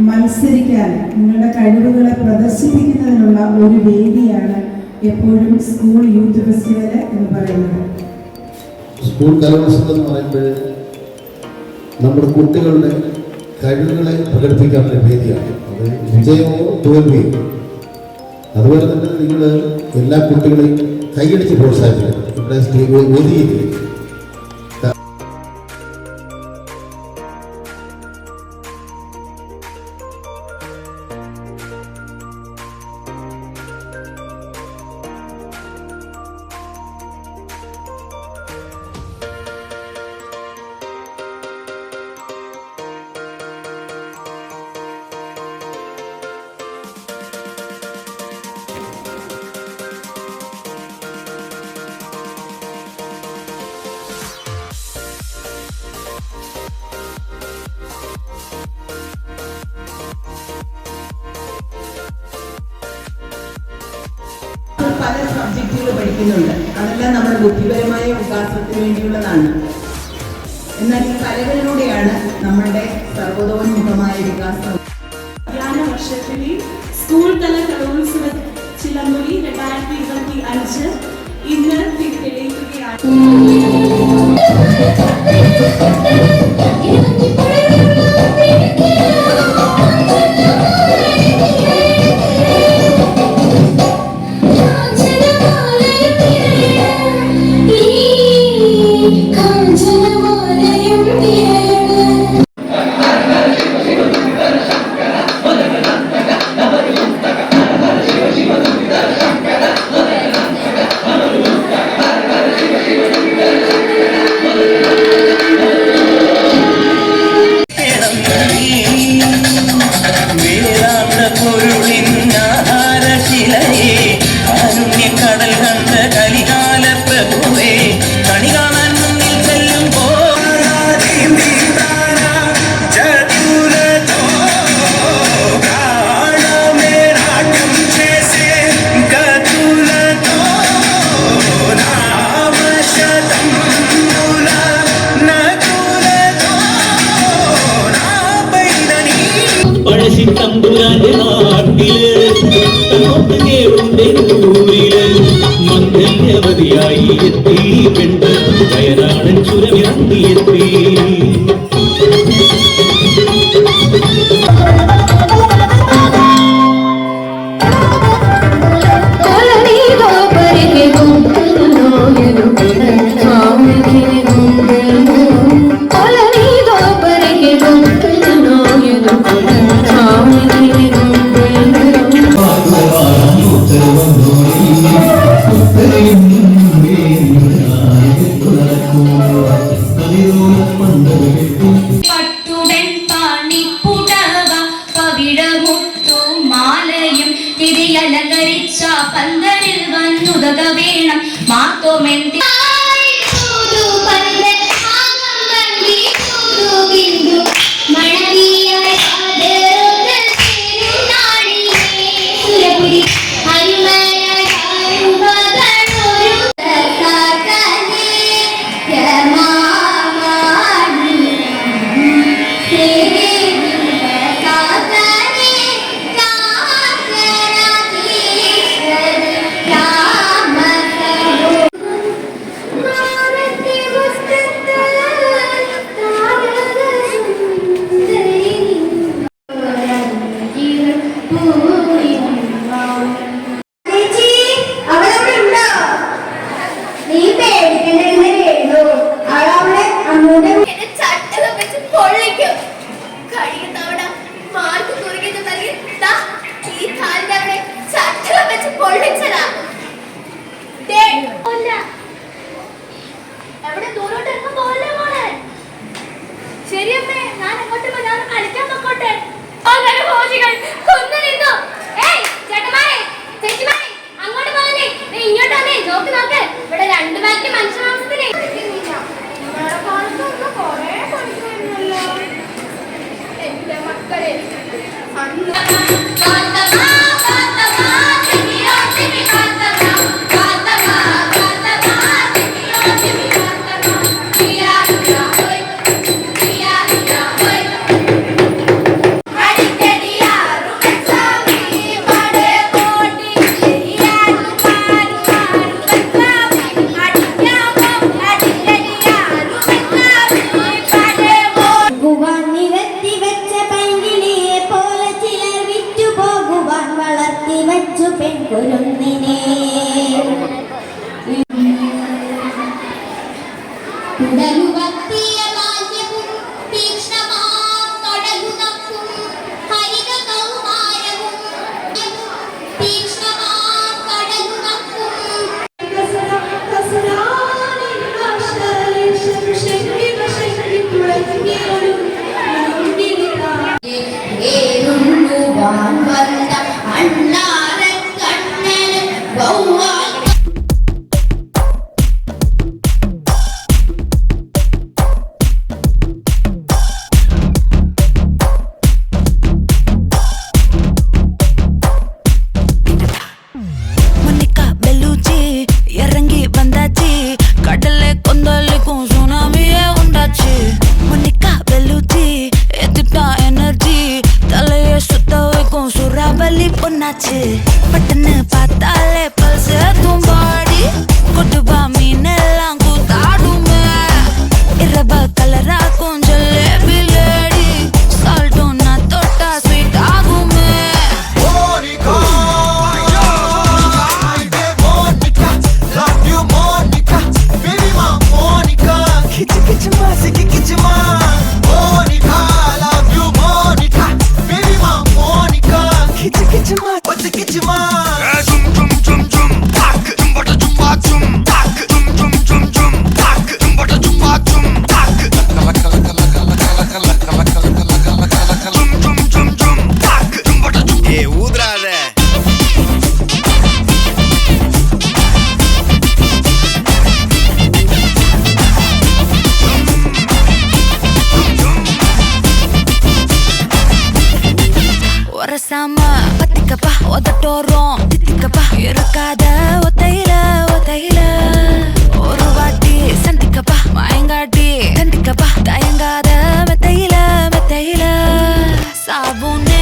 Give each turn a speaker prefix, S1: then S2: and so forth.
S1: മത്സരിക്കാൻ, നിങ്ങളുടെ കഴിവുകളെ പ്രദർശിപ്പിക്കുന്നതിനുള്ള ഒരു വേദിയാണ് എപ്പോഴും സ്കൂൾ യൂത്ത് ഫെസ്റ്റിവൽ എന്ന് പറയുന്നത്.
S2: സ്കൂൾ കലോത്സവം എന്ന് പറയുമ്പോൾ നമ്മുടെ കുട്ടികളുടെ കഴിവുകളെ പ്രകടിപ്പിക്കാനുള്ള വേദിയാണ്. അത് വിജയമോ തോൽവിയോ. അതുപോലെ തന്നെ നിങ്ങൾ എല്ലാ കുട്ടികളെയും കൈയടിച്ച് പ്രോത്സാഹിപ്പിക്കണം. ഇവിടെ വേദിയിൽ
S3: പല സബ്ജക്റ്റുകൾ പഠിക്കുന്നുണ്ട്. അതെല്ലാം നമ്മുടെ ബുദ്ധിപരമായ വികാസത്തിന് വേണ്ടിയുള്ളതാണ്. എന്നാൽ ഈ കലകളിലൂടെയാണ് നമ്മളുടെ സർവ്വതോന്മുഖമായ വികാസം.
S4: അധ്യയന വർഷത്തിലെ സ്കൂൾ തല കലോത്സവ ചിലമ്പൊലി 2025 ഇന്ന് തെളിയിക്കുകയാണ്.
S5: തമ്പുരാന്റെ നാട്ടില് മംഗല്യവതിയായി എത്തി പെണ്ണ് വയനാടൻ ചുരമിറങ്ങിയെത്തി.
S6: തിരിയലങ്കരിച്ച പന്തലിൽ വന്നുതക വേണം മാത്തോമെന്തി അണച്ചു പെൺകുരുന്നിനെ ഉടലുവത്തിയ ബാല്യവും തീക്ഷ്ണമാം കടലുനക്കും ഹരിത കൗമാരവും തീക്ഷ്ണമാം കടലുനക്കും
S7: இறங்கி வந்தாச்சு கடலை கொந்தளிக்கும் சுனாமியே உண்டாச்சு மொனிகா பெலூச்சி எதிர்த்தா எனர்ஜி தலைய சுத்த வைக்கும் சுறாவலி பொண்ணாச்சு பட்டுன்னு பார்த்தாலே பல்ஸ் தும்பாடி கொட்டுவா மீனெல்லாம் கூத்தாடுமே இரவ கலராக்கும் ஜல்லேபி லேடி சால்ட்டும் நான் தொட்டா ஸ்வீட் ஆகுமே ஒரசாம பத்திக்கப்பா உதட்டோரம் தித்திக்கப்பா இருக்காத ஒத்தையில ஒத்தையில ஒரு வாட்டி சந்திக்கப்பா மயங்காட்டி சந்திக்கப்பா தயங்காத மெத்தையில மெத்தையில சாபுனே